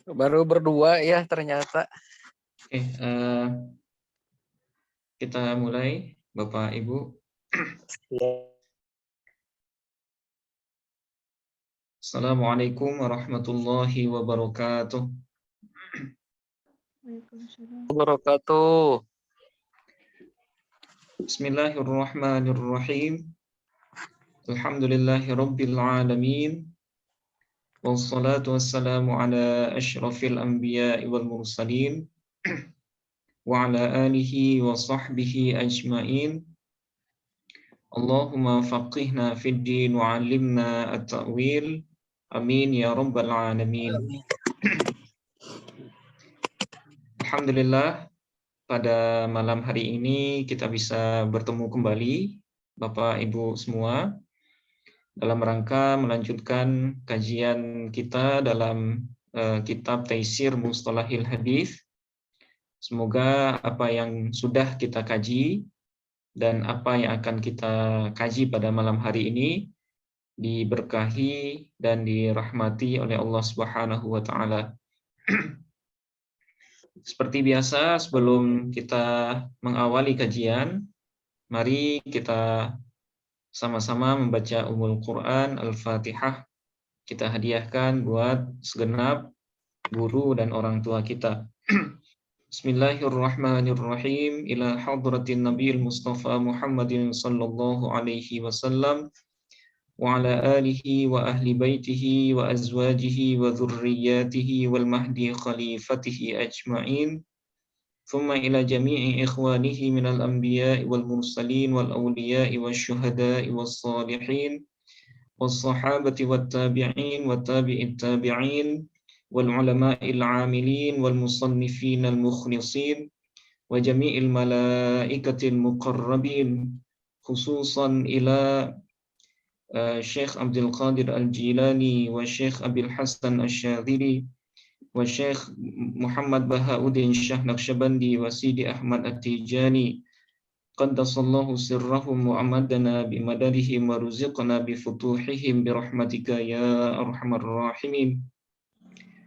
Baru berdua ya ternyata. Oke, kita mulai, Bapak Ibu. Assalamualaikum warahmatullahi wabarakatuh. Wabarakatuh. Bismillahirrahmanirrahim. Alhamdulillahi rabbil alamin. Wassalatu wassalamu ala asyrafil anbiya'i wal mursalin. Wa ala alihi wa sahbihi ajma'in. Allahumma faqihna fid din wa 'allimna at-ta'wil. Amin ya rabbal alamin. Alhamdulillah, pada malam hari ini kita bisa bertemu kembali Bapak Ibu semua dalam rangka melanjutkan kajian kita dalam kitab Taisir Mustalahil Hadis. Semoga apa yang sudah kita kaji dan apa yang akan kita kaji pada malam hari ini diberkahi dan dirahmati oleh Allah Subhanahu wa taala. Seperti biasa, sebelum kita mengawali kajian, mari kita sama-sama membaca Ummul Quran Al-Fatihah. Kita hadiahkan buat segenap guru dan orang tua kita. Bismillahirrahmanirrahim. Ila hadratin Nabiil Mustafa Muhammadin sallallahu alaihi wasallam wa ala alihi wa ahli baitihi wa azwajihi wa dhurriyyatihi wal mahdi khalifatihi ajma'in. ثم إلى جميع إخوانه من الأنبياء والمرسلين والأولياء والشهداء والصالحين والصحابة والتابعين وتابع التابعين والعلماء العاملين والمصنفين المخلصين وجميع الملائكة المقربين خصوصا إلى الشيخ عبد القادر الجيلاني والشيخ أبي الحسن الشاذلي والشيخ محمد بهاء-الدين الشاه نقشبندي وسيدي أحمد التيجاني قدس الله سرهم وأمدنا بمددهم ورزقنا بفتوحهم برحمتك يا أرحم الراحمين.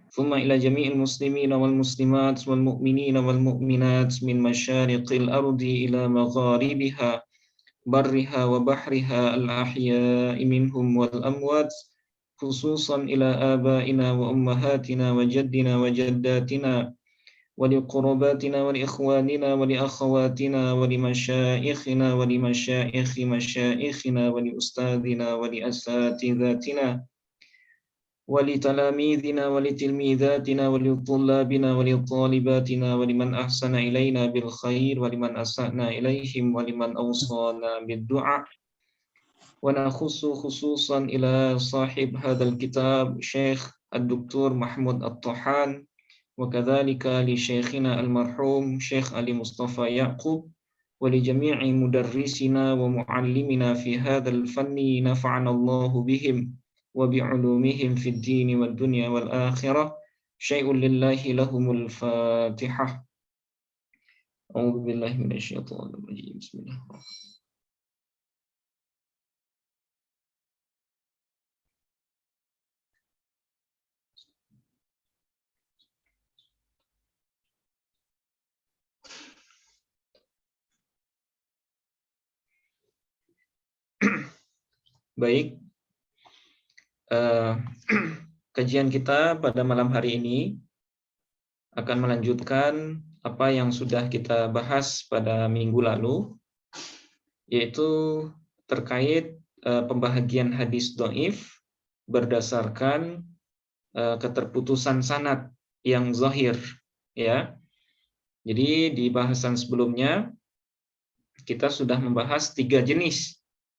ثم إلى جميع المسلمين والمسلمات والمؤمنين والمؤمنات من مشارق الأرض إلى مغاربها برها وبحرها الأحياء منهم والأموات خصوصا إلى آبائنا وأمهاتنا وجدنا وجداتنا ولقرباتنا ولإخواننا ولأخواتنا ولمشائخنا ولمشائخ مشائخنا ولأستاذنا ولأساتذتنا ولتلاميذنا ولتلميذاتنا ولطلابنا ولطالباتنا ولمن أحسن إلينا بالخير ولمن أسأنا إليهم ولمن أوصانا بالدعاء. ونخص خصوصا إلى صاحب هذا الكتاب شيخ الدكتور محمود الطحان وكذلك لشيخنا المرحوم شيخ علي مصطفى يعقوب ولجميع مدرسنا ومعلمنا في هذا الفن نفعنا الله بهم وبعلومهم في الدين والدنيا والآخرة. شيء لله لهم الفاتحة. أعوذ بالله من الشيطان الرجيم. بسم الله الرحمن الرحيم. Baik, kajian kita pada malam hari ini akan melanjutkan apa yang sudah kita bahas pada minggu lalu, yaitu terkait pembahagian hadis dhaif berdasarkan keterputusan sanad yang zahir, ya. Jadi di bahasan sebelumnya kita sudah membahas 3 jenis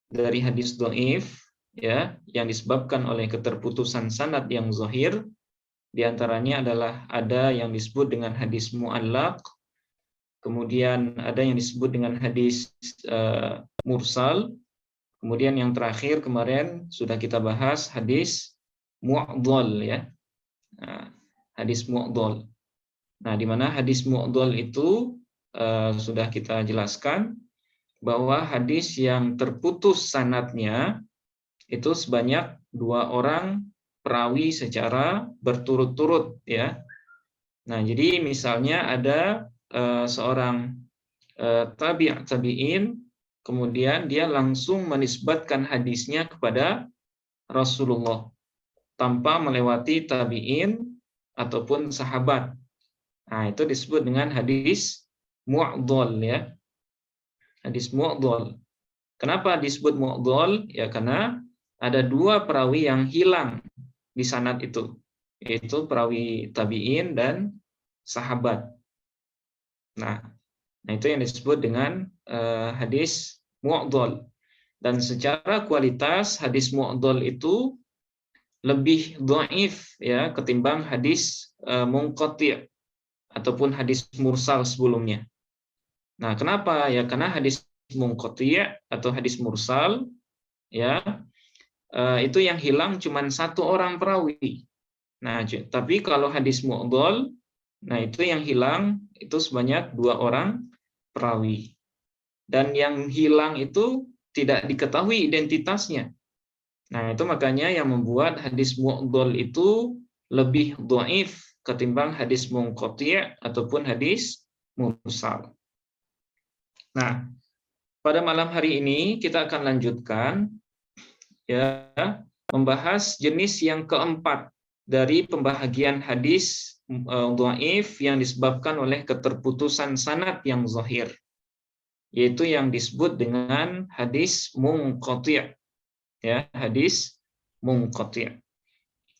dari hadis dhaif, ya, yang disebabkan oleh keterputusan sanad yang zahir. Di antaranya adalah ada yang disebut dengan hadis mu'allaq, kemudian ada yang disebut dengan hadis mursal, kemudian yang terakhir kemarin sudah kita bahas hadis mu'dhal, ya. Nah, hadis mu'dhal. Nah, di mana hadis mu'dhal itu sudah kita jelaskan bahwa hadis yang terputus sanadnya itu sebanyak 2 orang perawi secara berturut-turut, ya. Nah, jadi misalnya ada seorang tabi'in, kemudian dia langsung menisbatkan hadisnya kepada Rasulullah tanpa melewati tabi'in ataupun sahabat. Nah, itu disebut dengan hadis mu'dhal ya. Hadis mu'dhal. Kenapa disebut mu'dhal? Ya karena ada dua perawi yang hilang di sanad itu, yaitu perawi tabi'in dan sahabat. Nah, itu yang disebut dengan hadis mu'dhal. Dan secara kualitas hadis mu'dhal itu lebih dhaif ya ketimbang hadis munqati' ataupun hadis mursal sebelumnya. Nah, kenapa? Ya karena hadis munqati' atau hadis mursal ya itu yang hilang cuma satu orang perawi. Nah, tapi kalau hadis mu'dhal, nah itu yang hilang itu sebanyak dua orang perawi. Dan yang hilang itu tidak diketahui identitasnya. Nah, itu makanya yang membuat hadis mu'dhal itu lebih dhaif ketimbang hadis munqati' ataupun hadis mursal. Nah, pada malam hari ini kita akan lanjutkan ya membahas jenis yang keempat dari pembahagian hadis dhaif yang disebabkan oleh keterputusan sanad yang zahir, yaitu yang disebut dengan hadis munqati'. Ya, hadis munqati'.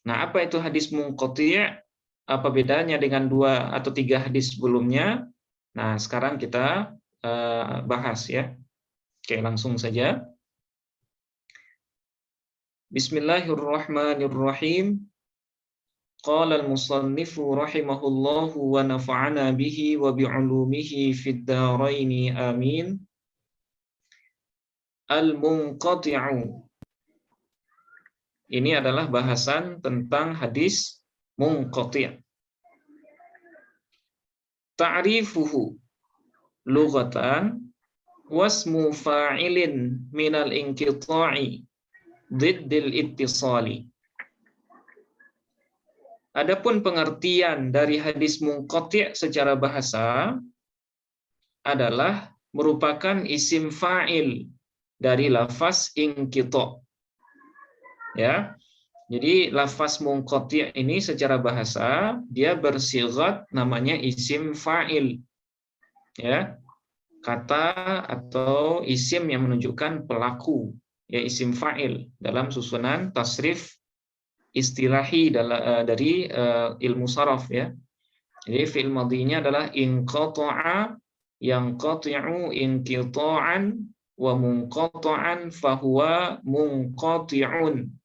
Nah, apa itu hadis munqati'? Apa bedanya dengan 2 atau 3 hadis sebelumnya? Nah, sekarang kita bahas ya. Oke, langsung saja. Bismillahirrahmanirrahim. Qala al-musannifu rahimahullahu wa nafa'ana bihi wa bi'ulumihi fid dharaini amin. Al-munqati'u. Ini adalah bahasan tentang hadis munqati'. Ta'rifuhu lughatan wasmu fa'ilin minal inqita'i diddil ittisali. Adapun pengertian dari hadis munqati' secara bahasa adalah merupakan isim fa'il dari lafaz inqita'. Ya. Jadi lafaz munqati' ini secara bahasa dia bersighat namanya isim fa'il. Ya. Kata atau isim yang menunjukkan pelaku, ya isim fa'il dalam susunan tasrif istilahi dari ilmu saraf ya. Jadi fi'il madhinya adalah inqata'a yanqati'u inqita'an wa munqata'an fahuwa munqati'un.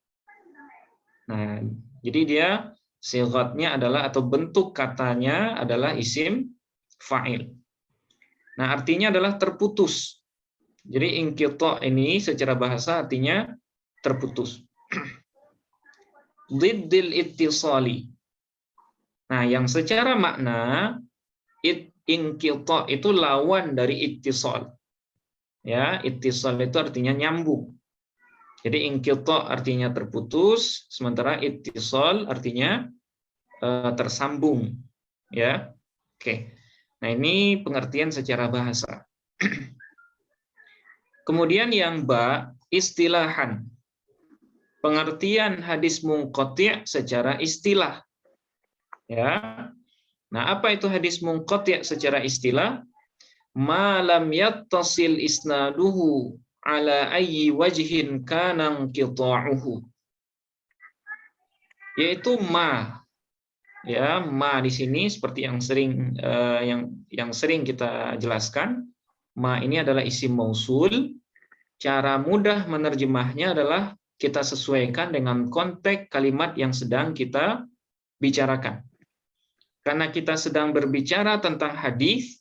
Nah, jadi dia sighatnya adalah atau bentuk katanya adalah isim fa'il. Nah, artinya adalah terputus. Jadi inqita' ini secara bahasa artinya terputus. Diddil ittisali. Nah, yang secara makna inqita' itu lawan dari ittisal. Ya, ittisal itu artinya nyambung. Jadi inqita' artinya terputus, sementara ittisal artinya tersambung. Ya, oke. Nah, ini pengertian secara bahasa. Kemudian yang istilahan. Pengertian hadis munqati' secara istilah. Ya. Nah, apa itu hadis munqati' secara istilah? Ma lam yattasil isnaduhu ala ayyi wajhin kana qita'uhu. Yaitu ma. Ya, ma di sini seperti yang sering kita jelaskan, ma ini adalah isim mausul. Cara mudah menerjemahnya adalah kita sesuaikan dengan konteks kalimat yang sedang kita bicarakan. Karena kita sedang berbicara tentang hadis,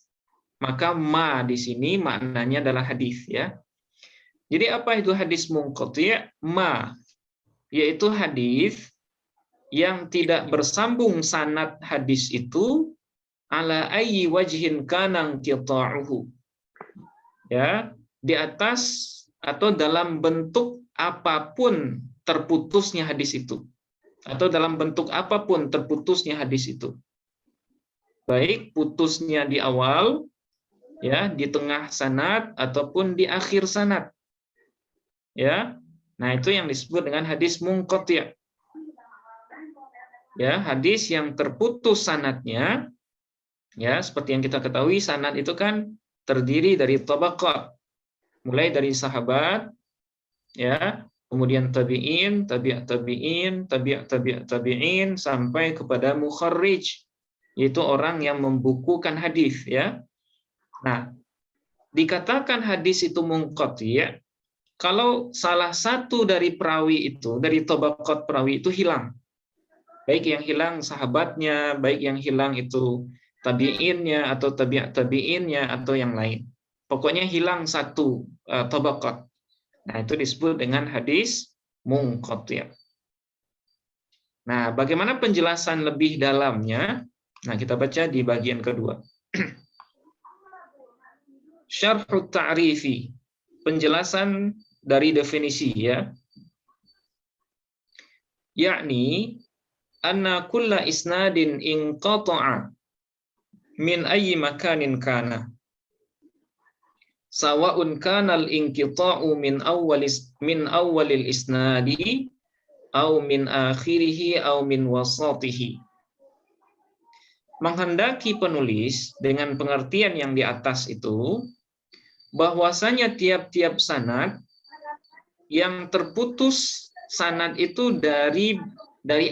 maka ma di sini maknanya adalah hadis ya. Jadi apa itu hadis munqati'? Ma yaitu hadis yang tidak bersambung sanad hadis itu ala ayyi wajhin kana qita'uhu. Ya, di atas atau dalam bentuk apapun terputusnya hadis itu. Atau dalam bentuk apapun terputusnya hadis itu. baik putusnya di awal, ya, di tengah sanad ataupun di akhir sanad. Ya. Nah, itu yang disebut dengan hadis munqati'. Ya, hadis yang terputus sanadnya, ya, seperti yang kita ketahui sanad itu kan terdiri dari tabaqat, mulai dari sahabat, ya, kemudian tabi'in, tabi'at tabi'in, tabi'at tabi'in sampai kepada mukharrij, yaitu orang yang membukukan hadis, ya. Nah, dikatakan hadis itu munqati', ya, kalau salah satu dari perawi itu, dari tabaqat perawi itu hilang. Baik yang hilang sahabatnya, baik yang hilang itu tabi'innya atau tabi'at tabi'innya atau yang lain. Pokoknya hilang satu tabaqat. Nah, itu disebut dengan hadis munqati'. Nah, bagaimana penjelasan lebih dalamnya? Nah, kita baca di bagian kedua. Syarhut ta'rifi. Penjelasan dari definisi, ya. Yakni anna kulla isnadin inqata'a min ayyi makanin kana sawa'un kana al-inqita'u min awwalil isnadi aw min akhirih aw min wasatihi. Menghendaki penulis dengan pengertian yang di atas itu bahwasanya tiap-tiap sanad yang terputus sanad itu dari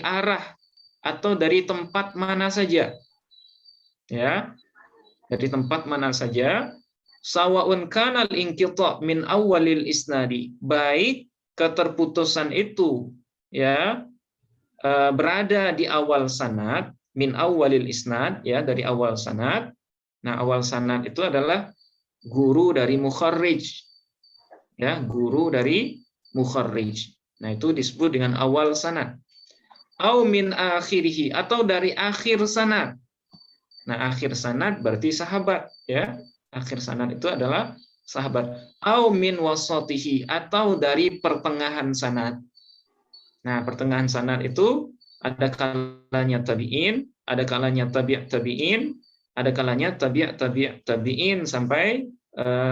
arah atau dari tempat mana saja, ya, dari tempat mana saja, sawaun kanal inqita' min awalil isnadi, baik keterputusan itu, ya, berada di awal sanad, min awalil isnad, ya, dari awal sanad. Nah, awal sanad itu adalah guru dari mukharrij, ya, guru dari mukharrij. Nah, itu disebut dengan awal sanad. Au min akhirihi, atau dari akhir sanad. Nah, akhir sanad berarti sahabat, ya. Akhir sanad itu adalah sahabat. Au min wasatihi, atau dari pertengahan sanad. Nah, pertengahan sanad itu ada kalanya tabi'in, ada kalanya tabi'at tabi'in, ada kalanya tabi'at tabi'in sampai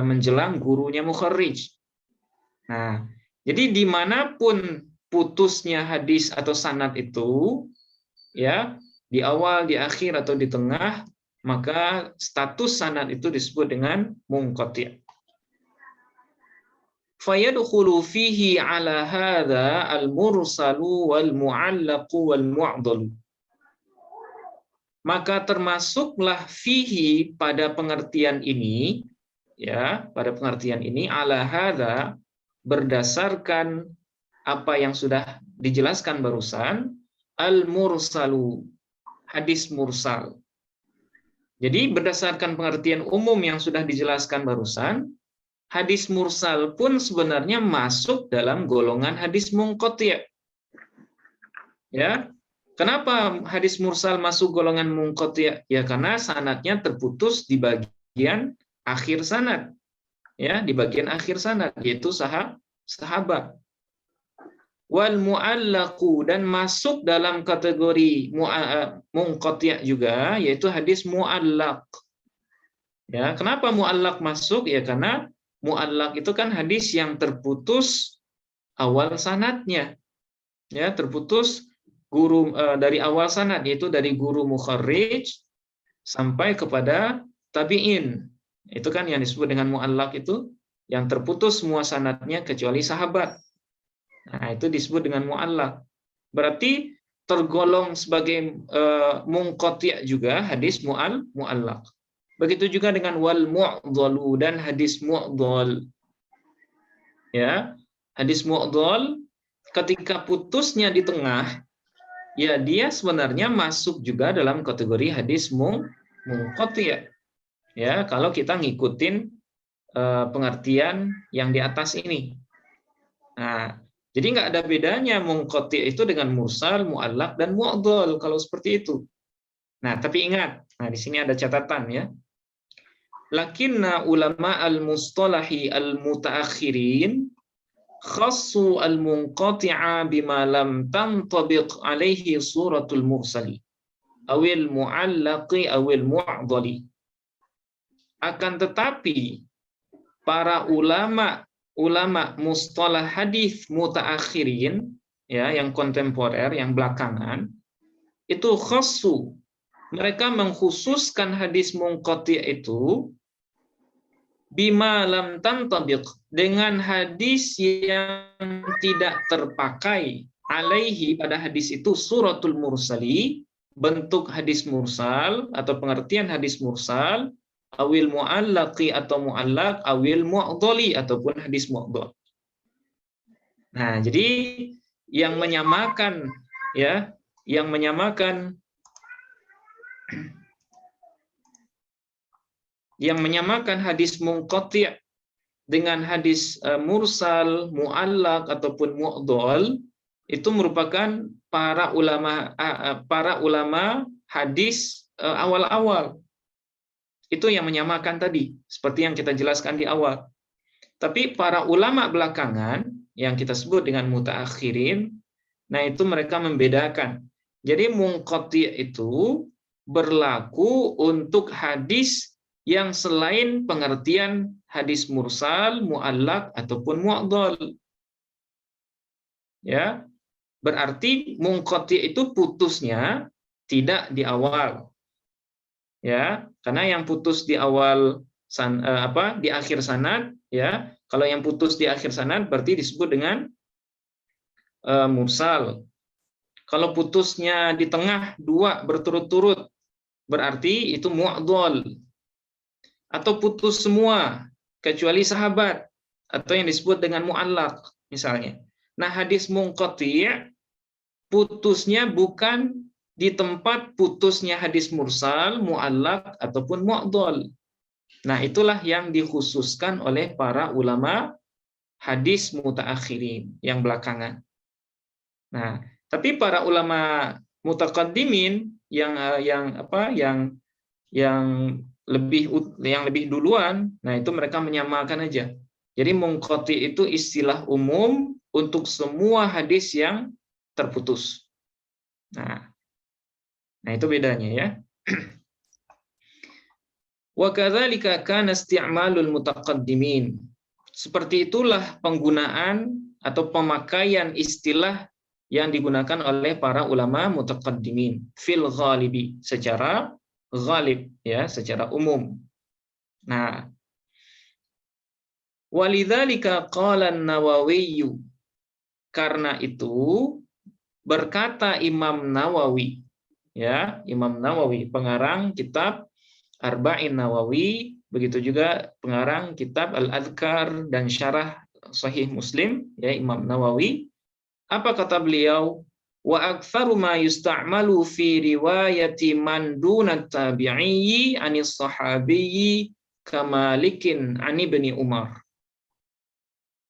menjelang gurunya mukharrij. Nah, jadi dimanapun putusnya hadis atau sanad itu, ya, di awal, di akhir, atau di tengah, maka status sanad itu disebut dengan munqati'. Fayadkhulu fihi ala hadza al-mursalu wal mu'allaqu wal mu'dhalu. Maka termasuklah fihi pada pengertian ini, ya, pada pengertian ini, ala hadza, berdasarkan apa yang sudah dijelaskan barusan, al-mursalu, hadis mursal. Jadi berdasarkan pengertian umum yang sudah dijelaskan barusan, hadis mursal pun sebenarnya masuk dalam golongan hadis munqati'. Ya. Kenapa hadis mursal masuk golongan munqati'? Ya, karena sanadnya terputus di bagian akhir sanad. Ya, di bagian akhir sanad, yaitu sahabat. Wal mu'allaqu, dan masuk dalam kategori munqati' juga, yaitu hadis mu'allaq. Ya, kenapa mu'allaq masuk? Ya, karena mu'allaq itu kan hadis yang terputus awal sanadnya. Ya, terputus guru dari awal sanad, yaitu dari guru mukharrij sampai kepada tabi'in. Itu kan yang disebut dengan mu'allaq, itu yang terputus semua sanadnya kecuali sahabat. Nah, itu disebut dengan mu'allaq. Berarti tergolong sebagai munqati' juga hadis mu'allaq. Begitu juga dengan wal mu'dhalu, dan hadis mu'dhal. Ya, hadis mu'dhal ketika putusnya di tengah, ya, dia sebenarnya masuk juga dalam kategori hadis munqati'. Ya, kalau kita ngikutin pengertian yang di atas ini. Nah, jadi nggak ada bedanya munqati' itu dengan mursal, mu'allaq, dan mu'dhal kalau seperti itu. Nah, tapi ingat, nah di sini ada catatan, ya. Lakinna ulama al-mustalahi al-mutaakhirin khassu al-munqati'a bima lam tantabiq alaihi suratul mursali. awil mu'allaqi awil mu'dhali. Akan tetapi para ulama mustalah hadis mutaakhirin, ya, yang kontemporer, yang belakangan, itu khassu, mereka mengkhususkan hadis munqati itu bima lam tantabiq, dengan hadis yang tidak terpakai alaihi, pada hadis itu suratul mursali, bentuk hadis mursal atau pengertian hadis mursal, awil mu'allaqi atau mu'allaq, awil mu'dhali ataupun hadis mu'dhal. Nah, jadi yang menyamakan, ya, yang menyamakan hadis munqati' dengan hadis mursal, mu'allaq ataupun mu'dhal itu merupakan para ulama hadis awal-awal. Itu yang menyamakan tadi, seperti yang kita jelaskan di awal. Tapi para ulama belakangan yang kita sebut dengan mutaakhirin, nah itu mereka membedakan. Jadi munqati' itu berlaku untuk hadis yang selain pengertian hadis mursal, mu'allaq ataupun mu'dhal. Ya. Berarti munqati' itu putusnya tidak di awal. Ya, karena yang putus di awal di akhir sanad, ya. Kalau yang putus di akhir sanad berarti disebut dengan mursal. Kalau putusnya di tengah dua berturut-turut berarti itu mu'dhal. Atau putus semua kecuali sahabat, atau yang disebut dengan mu'allaq misalnya. Nah, hadis munqati' putusnya bukan di tempat putusnya hadis mursal, mu'allaq ataupun mu'dhal. Nah, itulah yang dikhususkan oleh para ulama hadis mutaakhirin yang belakangan. Nah, tapi para ulama mutaqaddimin yang lebih duluan, nah itu mereka menyamakan aja. Jadi munqati itu istilah umum untuk semua hadis yang terputus. Nah itu bedanya, ya. Wa kadzalika kana isti'malul mutaqaddimin. Seperti itulah penggunaan atau pemakaian istilah yang digunakan oleh para ulama mutaqaddimin fil ghalibi, secara ghalib, ya, secara umum. Nah, walidzalika qala an-Nawawi, karena itu berkata Imam Nawawi, ya, Imam Nawawi pengarang kitab Arba'in Nawawi, begitu juga pengarang kitab Al-Adhkar dan Syarah Sahih Muslim, ya, Imam Nawawi. Apa kata beliau? Wa aktsaru ma yusta'malu fi riwayati man duna tabi'i anis sahabiyyi kamalikin an Ibni Umar.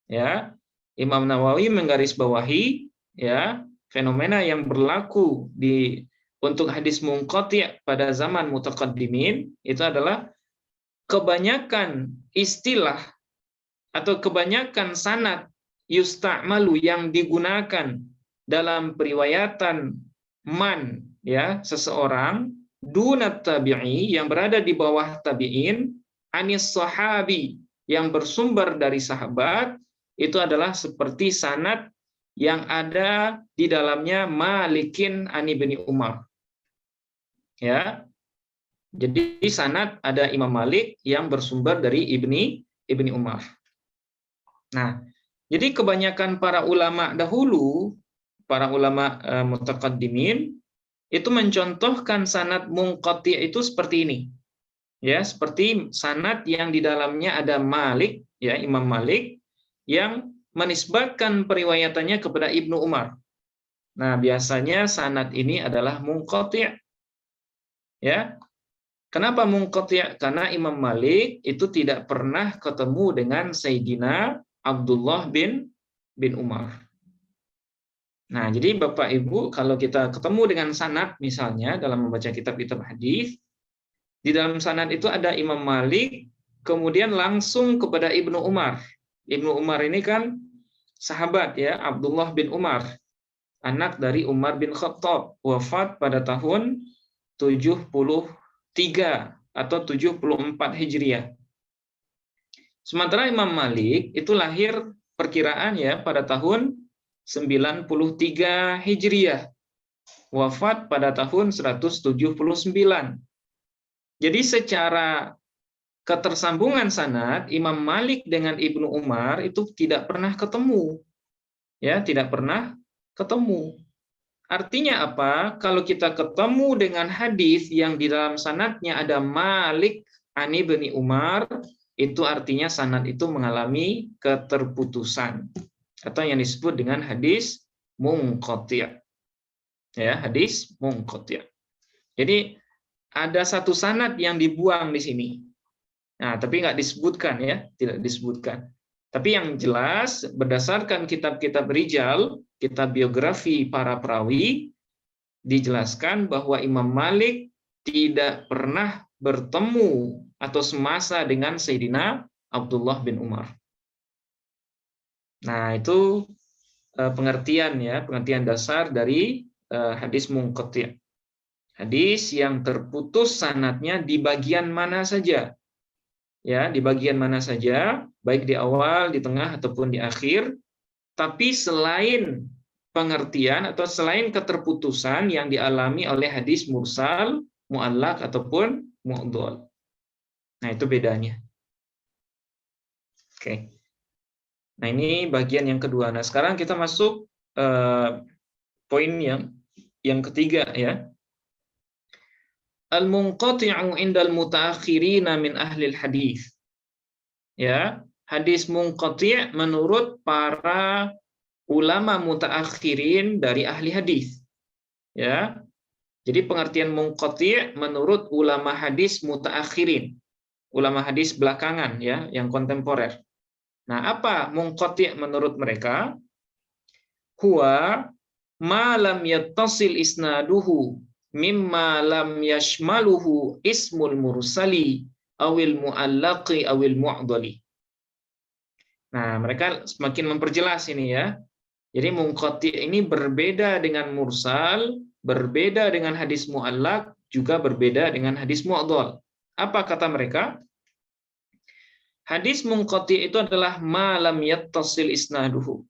Ya, Imam Nawawi menggarisbawahi, ya, fenomena yang berlaku untuk hadis munqati' pada zaman mutaqaddimin itu adalah kebanyakan istilah atau kebanyakan sanad yusta'malu yang digunakan dalam periwayatan man, ya, seseorang dunat tabi'i yang berada di bawah tabi'in, anis sahabi yang bersumber dari sahabat, itu adalah seperti sanad yang ada di dalamnya Malikin an Ibni Umar. Ya. Jadi sanad ada Imam Malik yang bersumber dari Ibni Umar. Nah, jadi kebanyakan para ulama dahulu, para ulama mutaqaddimin itu mencontohkan sanad munqati' itu seperti ini. Ya, seperti sanad yang di dalamnya ada Malik, ya, Imam Malik yang menisbatkan periwayatannya kepada Ibnu Umar. Nah, biasanya sanad ini adalah munqati'. Ya. Kenapa munqati'? Karena Imam Malik itu tidak pernah ketemu dengan Sayyidina Abdullah bin Umar. Nah, jadi Bapak Ibu, kalau kita ketemu dengan sanad misalnya dalam membaca kitab-kitab hadis, di dalam sanad itu ada Imam Malik, kemudian langsung kepada Ibnu Umar. Ibnu Umar ini kan sahabat, ya, Abdullah bin Umar, anak dari Umar bin Khattab, wafat pada tahun atau 74 Hijriah. Sementara Imam Malik itu lahir perkiraan ya pada tahun 93 Hijriah. Wafat pada tahun 179. Jadi secara ketersambungan sanad Imam Malik dengan Ibnu Umar itu tidak pernah ketemu. Ya, tidak pernah ketemu. Artinya apa? Kalau kita ketemu dengan hadis yang di dalam sanadnya ada Malik an Ibnu Umar, itu artinya sanad itu mengalami keterputusan atau yang disebut dengan hadis munqati'. Ya, hadis munqati'. Jadi ada satu sanad yang dibuang di sini. Nah, tapi nggak disebutkan ya, tidak disebutkan. Tapi yang jelas berdasarkan kitab-kitab rijal, kitab biografi para perawi, dijelaskan bahwa Imam Malik tidak pernah bertemu atau semasa dengan Sayyidina Abdullah bin Umar. Nah, itu pengertian dasar dari hadis munqati'. Hadis yang terputus sanadnya di bagian mana saja. Ya, di bagian mana saja, baik di awal, di tengah ataupun di akhir, tapi selain pengertian atau selain keterputusan yang dialami oleh hadis mursal, mu'allaq ataupun mu'dhal. Nah, itu bedanya. Oke. Nah, ini bagian yang kedua. Nah, sekarang kita masuk poin yang ketiga ya. Al-munqati'u indal mutaakhirina min ahlil hadis. Ya, hadis munqati' menurut para ulama mutaakhirin dari ahli hadis. Ya. Jadi pengertian munqati' menurut ulama hadis mutaakhirin. Ulama hadis belakangan ya, yang kontemporer. Nah, apa munqati' menurut mereka? Huwa ma lam yattasil isnaduhu mimma lam yashmaluhu ismul mursali awil mu'allaqi awil mu'dhali. Nah, mereka semakin memperjelas ini ya. Jadi munqati' ini berbeda dengan mursal, berbeda dengan hadis mu'allaq, juga berbeda dengan hadis mu'dhal. Apa kata mereka? Hadis munqati' itu adalah ma lam yattasil isnaduhu.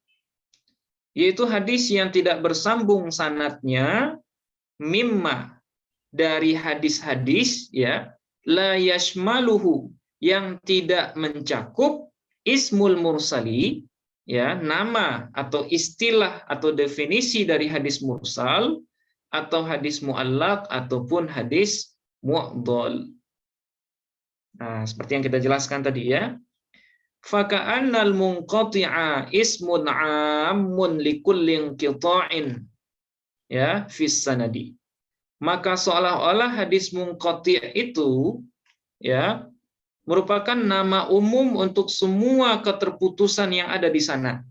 Yaitu hadis yang tidak bersambung sanadnya mimma dari hadis-hadis ya la yashmaluhu yang tidak mencakup ismul mursali ya nama atau istilah atau definisi dari hadis mursal atau hadis mu'allaq ataupun hadis mu'dhal. Nah, seperti yang kita jelaskan tadi ya. Faka'annal munqati'a ismun 'ammun likulli inqita'in ya fis sanadi. Maka seolah-olah hadis munqati' itu ya merupakan nama umum untuk semua keterputusan yang ada di sana.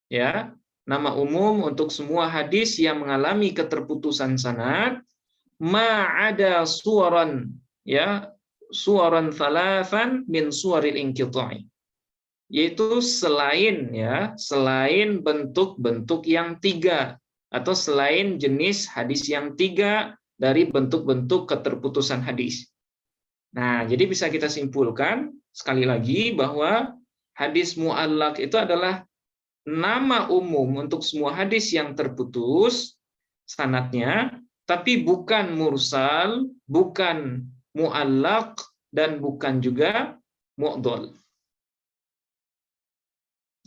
Ya, nama umum untuk semua hadis yang mengalami keterputusan sanad ma'ada suwaran ya suwaran thalathan min suwaril inqita'i. Yaitu selain bentuk-bentuk yang tiga atau selain jenis hadis yang tiga dari bentuk-bentuk keterputusan hadis. Nah, jadi bisa kita simpulkan sekali lagi bahwa hadis mu'allaq itu adalah nama umum untuk semua hadis yang terputus sanadnya, tapi bukan mursal, bukan mu'allaq, dan bukan juga mu'dhal.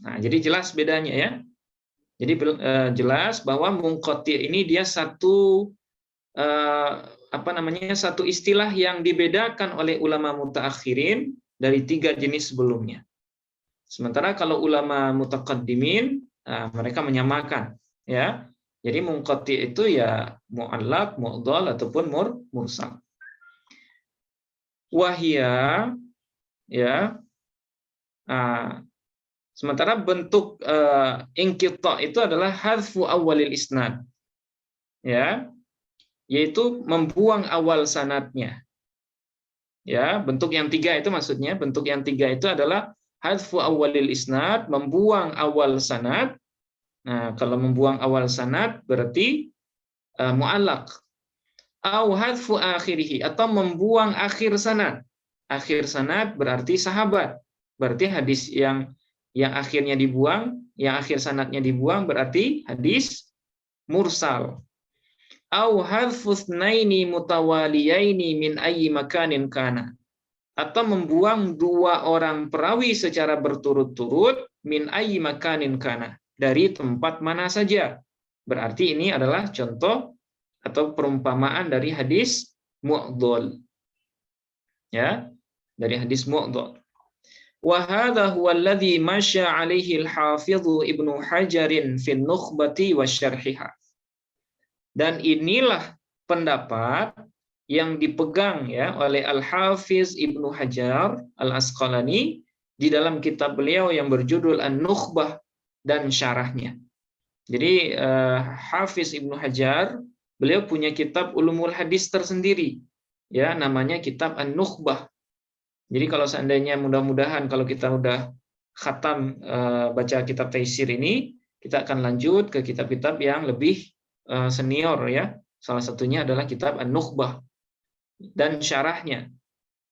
Nah, jadi jelas bedanya ya. Jadi jelas bahwa munqati' ini dia satu satu istilah yang dibedakan oleh ulama mutaakhirin dari tiga jenis sebelumnya. Sementara kalau ulama mutaqaddimin mereka menyamakan ya. Jadi munqati' itu ya mu'allaq, mu'dhal ataupun mursal. Wahia ya. Sementara bentuk inqita' itu adalah hadfu awalil isnad. Ya. Yaitu membuang awal sanadnya. Ya, bentuk yang tiga itu maksudnya, bentuk yang tiga itu adalah hadfu awalil isnad, membuang awal sanad. Nah, kalau membuang awal sanad berarti mu'allaq. au hadfu akhirih, atau membuang akhir sanad. Akhir sanad berarti sahabat. Berarti hadis yang akhirnya dibuang, yang akhir sanadnya dibuang berarti hadis mursal. Au hadfu tsnaini mutawaliyaini min ayyi makanin kana. Atau membuang dua orang perawi secara berturut-turut min ayyi makanin kana, dari tempat mana saja. Berarti ini adalah contoh atau perumpamaan dari hadis mu'dhal. Ya, dari hadis mu'dhal. Wa hadha huwa alladhi masya 'alaihi al-hafidhu Ibnu Hajarin fi an-Nukhbati wa syarhiha. Dan inilah pendapat yang dipegang ya oleh Al-Hafiz Ibnu Hajar Al-Asqalani di dalam kitab beliau yang berjudul An-Nukhbah dan syarahnya. Jadi Hafiz Ibnu Hajar, beliau punya kitab ulumul hadis tersendiri, ya, namanya kitab An-Nukhbah. Jadi kalau seandainya mudah-mudahan kalau kita udah khatam baca kitab Taisir ini, kita akan lanjut ke kitab-kitab yang lebih senior ya. Salah satunya adalah kitab An-Nukhbah dan syarahnya.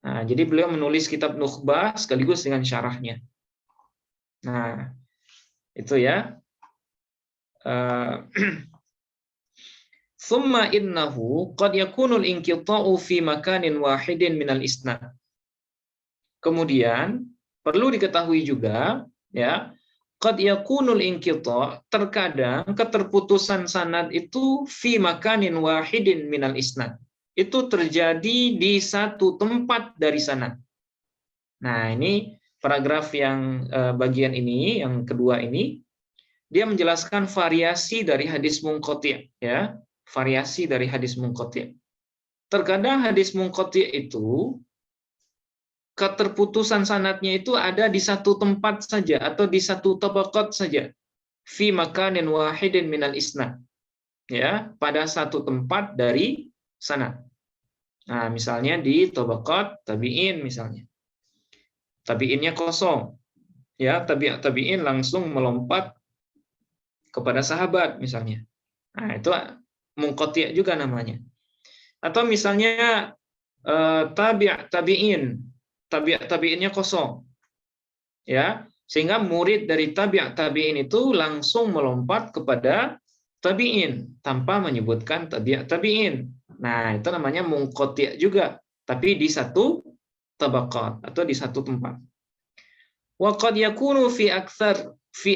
Nah, jadi beliau menulis kitab Nukhbah sekaligus dengan syarahnya. Nah, itu ya. Thumma innahu qad yakunu al-inqita'u fi makanin wahidin minal isnad. Kemudian perlu diketahui juga ya, qad yakunul inqita', terkadang keterputusan sanad itu fi makanin wahidin minal isnad. Itu terjadi di satu tempat dari sanad. Nah, ini paragraf yang bagian ini, yang kedua ini, dia menjelaskan variasi dari hadis munqati', ya, variasi dari hadis munqati'. Terkadang hadis munqati' itu keterputusan sanadnya itu ada di satu tempat saja atau di satu tabaqat saja. Fi makanin wahidin minal isnad. Ya, pada satu tempat dari sanad. Nah, misalnya di tabaqat tabi'in misalnya. Tabi'innya kosong. Ya, tabi'in langsung melompat kepada sahabat misalnya. Nah, itu munqati' juga namanya. Atau misalnya tabi'innya kosong. Ya, sehingga murid dari tabi'in itu langsung melompat kepada tabi'in tanpa menyebutkan tabi'in. Nah, itu namanya munqati' juga, tapi di satu tabaqat atau di satu tempat. Wa qad yakunu fi